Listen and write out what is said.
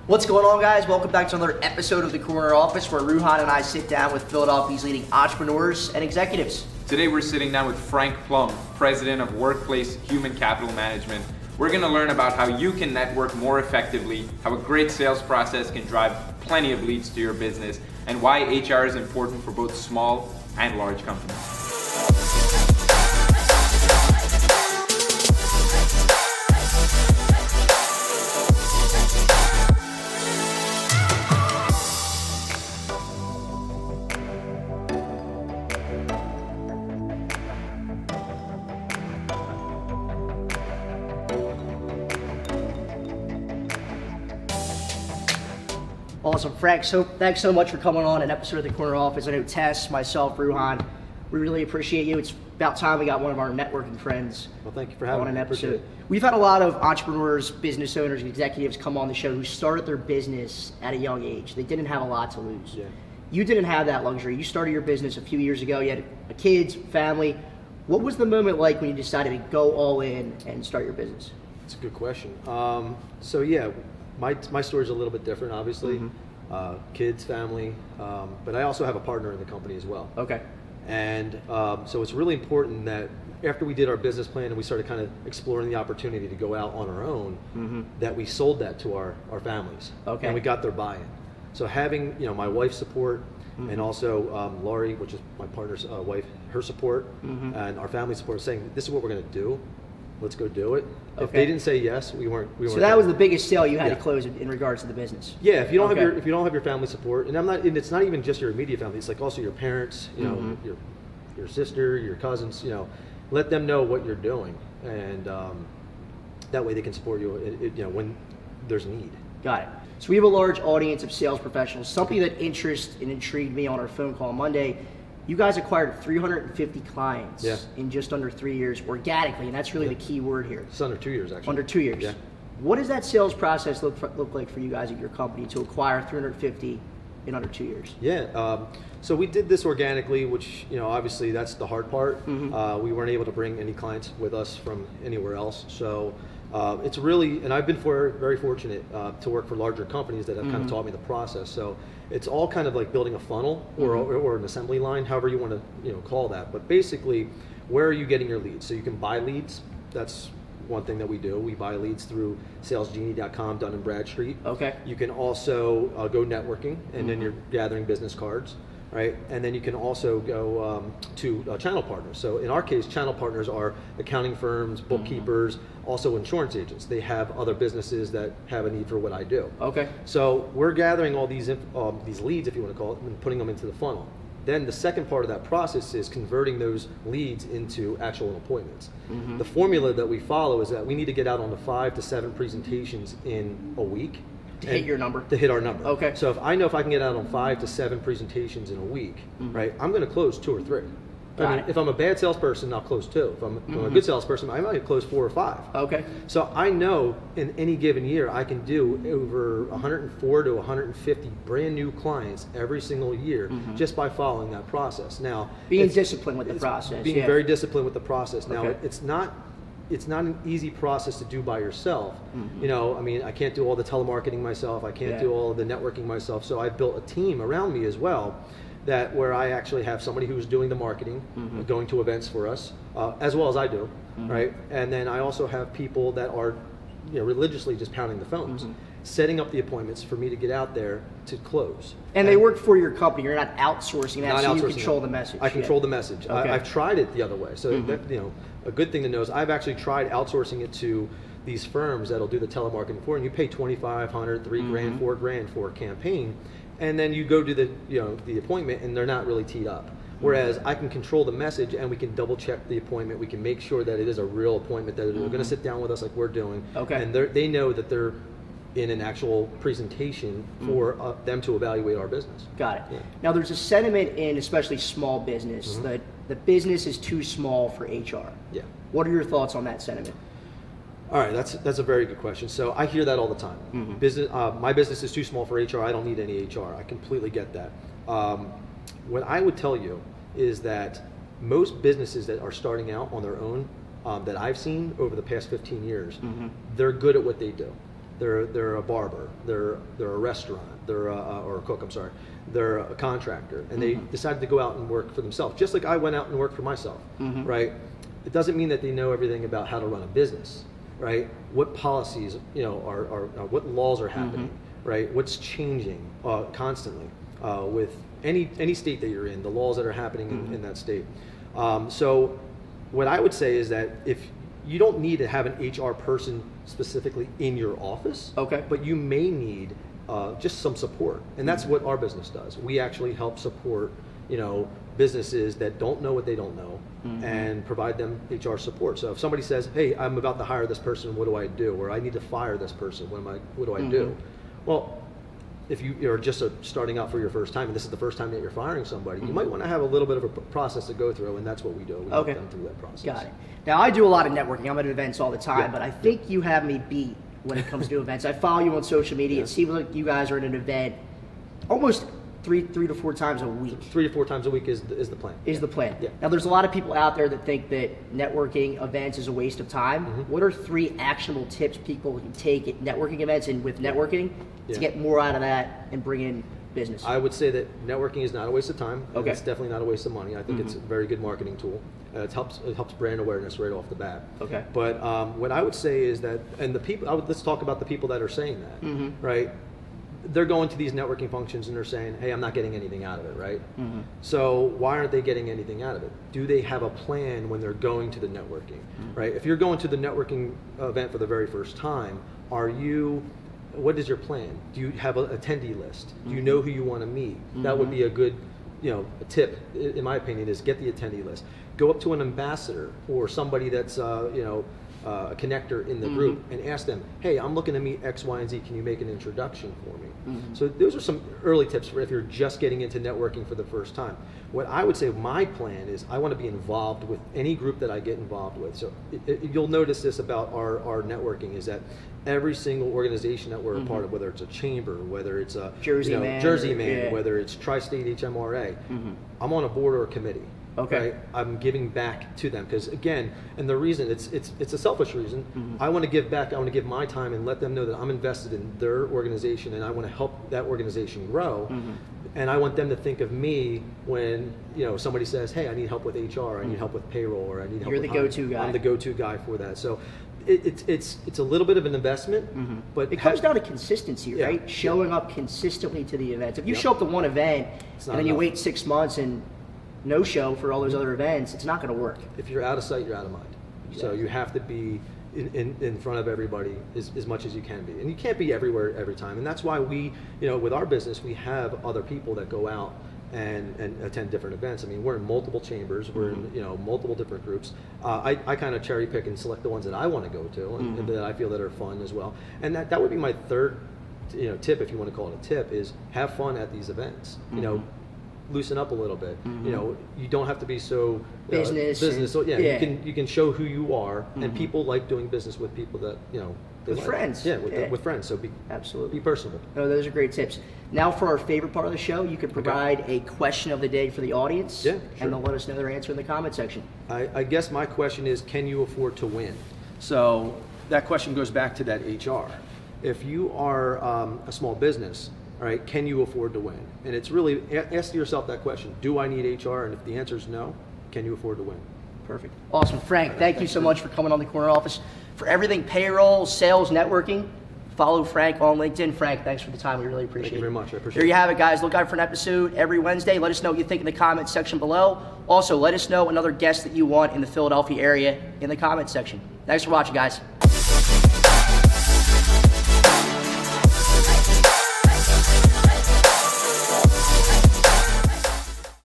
What's going on, guys? Welcome back to another episode of The Corner Office, where Ruhan and I sit down with Philadelphia's leading entrepreneurs and executives. Today we're sitting down with Frank Plum, President of Workplace Human Capital Management. We're going to learn about how you can network more effectively, how a great sales process can drive plenty of leads to your business, and why HR is important for both small and large companies. Awesome, Frank. So thanks so much for coming on an episode of The Corner Office. I know Tess, myself, Ruhan, we really appreciate you. It's about time we got one of our networking friends. Well, thank you for having me. On an episode. We've had a lot of entrepreneurs, business owners, and executives come on the show who started their business at a young age. They didn't have a lot to lose. Yeah. You didn't have that luxury. You started your business a few years ago. You had a kids, family. What was the moment like when you decided to go all in and start your business? It's a good question. My story's a little bit different, obviously. Kids, family, but I also have a partner in the company as well. Okay. And so it's really important that after we did our business plan and we started kind of exploring the opportunity to go out on our own, that we sold that to our families. Okay. And we got their buy-in. So having my wife's support and also Laurie, which is my partner's wife, her support and our family support, saying this is what we're going to do. Let's go do it. Okay. If they didn't say yes, we weren't. So that was the biggest sale you had to close in regards to the business. Yeah, if you don't have your family support, and it's not even just your immediate family. It's like also your parents, your sister, your cousins. Let them know what you're doing, and that way they can support you. When there's need. Got it. So we have a large audience of sales professionals. Something that interested and intrigued me on our phone call Monday. You guys acquired 350 clients in just under 3 years organically, and that's really the key word here. It's under 2 years, actually. Under 2 years. Yeah. What does that sales process look like for you guys at your company to acquire 350 in under 2 years? Yeah. So we did this organically, which obviously that's the hard part. We weren't able to bring any clients with us from anywhere else. So it's really, and I've been very fortunate to work for larger companies that have kind of taught me the process. So it's all kind of like building a funnel or an assembly line, however you want to call that. But basically, where are you getting your leads? So you can buy leads. That's one thing that we do. We buy leads through salesgenie.com, Dun & Bradstreet. Okay. You can also go networking, and then you're gathering business cards. Right, and then you can also go to channel partners. So in our case, channel partners are accounting firms, bookkeepers, also insurance agents. They have other businesses that have a need for what I do. Okay. So we're gathering all these leads, if you want to call it, and putting them into the funnel. Then the second part of that process is converting those leads into actual appointments. The formula that we follow is that we need to get out on the 5 to 7 presentations in a week. To hit your number? To hit our number. Okay. So if I know if I can get out on 5 to 7 presentations in a week, right, I'm going to close 2 or 3. If I'm a bad salesperson, I'll close 2. If I'm a good salesperson, I might close 4 or 5. Okay. So I know in any given year I can do over 104 to 150 brand new clients every single year just by following that process. Now, being disciplined with the process. Being very disciplined with the process. Now, Okay. it's not an easy process to do by yourself. I can't do all the telemarketing myself. I can't do all the networking myself. So I built a team around me as well, where I actually have somebody who's doing the marketing, going to events for us, as well as I do, right? And then I also have people that are religiously just pounding the phones, setting up the appointments for me to get out there to close. And they work for your company. You're not outsourcing that, so you control the message. I control the message. Okay. I've tried it the other way. So a good thing to know is I've actually tried outsourcing it to these firms that'll do the telemarketing for, and you pay $2,500, $3,000, $4,000 for a campaign, and then you go to the appointment, and they're not really teed up. Whereas I can control the message, and we can double check the appointment. We can make sure that it is a real appointment, that they're going to sit down with us like we're doing, and they know that they're in an actual presentation for them to evaluate our business. Got it. Yeah. Now, there's a sentiment in especially small business that the business is too small for HR. Yeah. What are your thoughts on that sentiment? All right, that's a very good question. So I hear that all the time. My business is too small for HR. I don't need any HR. I completely get that. What I would tell you is that most businesses that are starting out on their own, that I've seen over the past 15 years, they're good at what they do. they're a barber, they're a restaurant, or a cook, I'm sorry, they're a contractor, and they decided to go out and work for themselves, just like I went out and worked for myself, right? It doesn't mean that they know everything about how to run a business, right? What policies, are what laws are happening, right? What's changing constantly with any state that you're in, the laws that are happening in that state. So what I would say is that if you don't need to have an HR person specifically in your office, but you may need just some support, and that's what our business does. We actually help support, businesses that don't know what they don't know, and provide them HR support. So if somebody says, "Hey, I'm about to hire this person, what do I do?" Or "I need to fire this person, what do I do?" Well, if you're just starting out for your first time, and this is the first time that you're firing somebody, you might want to have a little bit of a process to go through, and that's what we do. We help them through that process. Got it. Now, I do a lot of networking. I'm at events all the time, but I think you have me beat when it comes to events. I follow you on social media. It seems like you guys are at an event almost three to four times a week. 3 to 4 times a week is the plan. Is the plan. Yeah. Now, there's a lot of people out there that think that networking events is a waste of time. What are 3 actionable tips people can take at networking events and with networking to get more out of that and bring in business? I would say that networking is not a waste of time. Okay. It's definitely not a waste of money. I think it's a very good marketing tool. It helps brand awareness right off the bat. Okay. But what I would say is that, and let's talk about the people that are saying that, right? They're going to these networking functions and they're saying, "Hey, I'm not getting anything out of it," right? So why aren't they getting anything out of it? Do they have a plan when they're going to the networking, right? If you're going to the networking event for the very first time, what is your plan? Do you have an attendee list? Do you know who you want to meet? That would be a good, a tip, in my opinion, is get the attendee list. Go up to an ambassador or somebody that's, a connector in the group and ask them, "Hey, I'm looking to meet X, Y, and Z. Can you make an introduction for me?" So those are some early tips for if you're just getting into networking for the first time. What I would say my plan is I want to be involved with any group that I get involved with. So you'll notice this about our networking is that every single organization that we're a part of, whether it's a chamber, whether it's a Jersey Man, whether it's Tri-State HMRA, I'm on a board or a committee. Okay, right? I'm giving back to them because again, and the reason it's a selfish reason. I want to give back. I want to give my time and let them know that I'm invested in their organization and I want to help that organization grow. And I want them to think of me when somebody says, "Hey, I need help with HR. I need help with payroll, or I need help." You're the go-to guy. I'm the go-to guy for that. So it's a little bit of an investment, but it comes down to consistency, right? Showing up consistently to the events. If you show up to one event and then you wait 6 months and no show for all those other events, it's not going to work. If you're out of sight, you're out of mind. So you have to be in front of everybody as much as you can be, and you can't be everywhere every time. And that's why we, with our business, we have other people that go out and attend different events. I mean, we're in multiple chambers, we're in multiple different groups. I kind of cherry pick and select the ones that I want to go to and that I feel that are fun as well. And that would be my third tip, if you want to call it a tip, is have fun at these events. Loosen up a little bit. You don't have to be so business. So you can show who you are, and people like doing business with people that with friends. With friends. So be personable. No, those are great tips. Now for our favorite part of the show, you could provide a question of the day for the audience, and they'll let us know their answer in the comment section. I guess my question is, can you afford to win? So that question goes back to that HR. If you are a small business, all right, can you afford to win? And it's really, ask yourself that question. Do I need HR? And if the answer is no, can you afford to win? Perfect. Awesome. Frank, thank you so much for coming on the Corner Office. For everything payroll, sales, networking, follow Frank on LinkedIn. Frank, thanks for the time. We really appreciate it. Thank you very much. I appreciate it. There you have it, guys. Look out for an episode every Wednesday. Let us know what you think in the comments section below. Also, let us know another guest that you want in the Philadelphia area in the comments section. Thanks for watching, guys.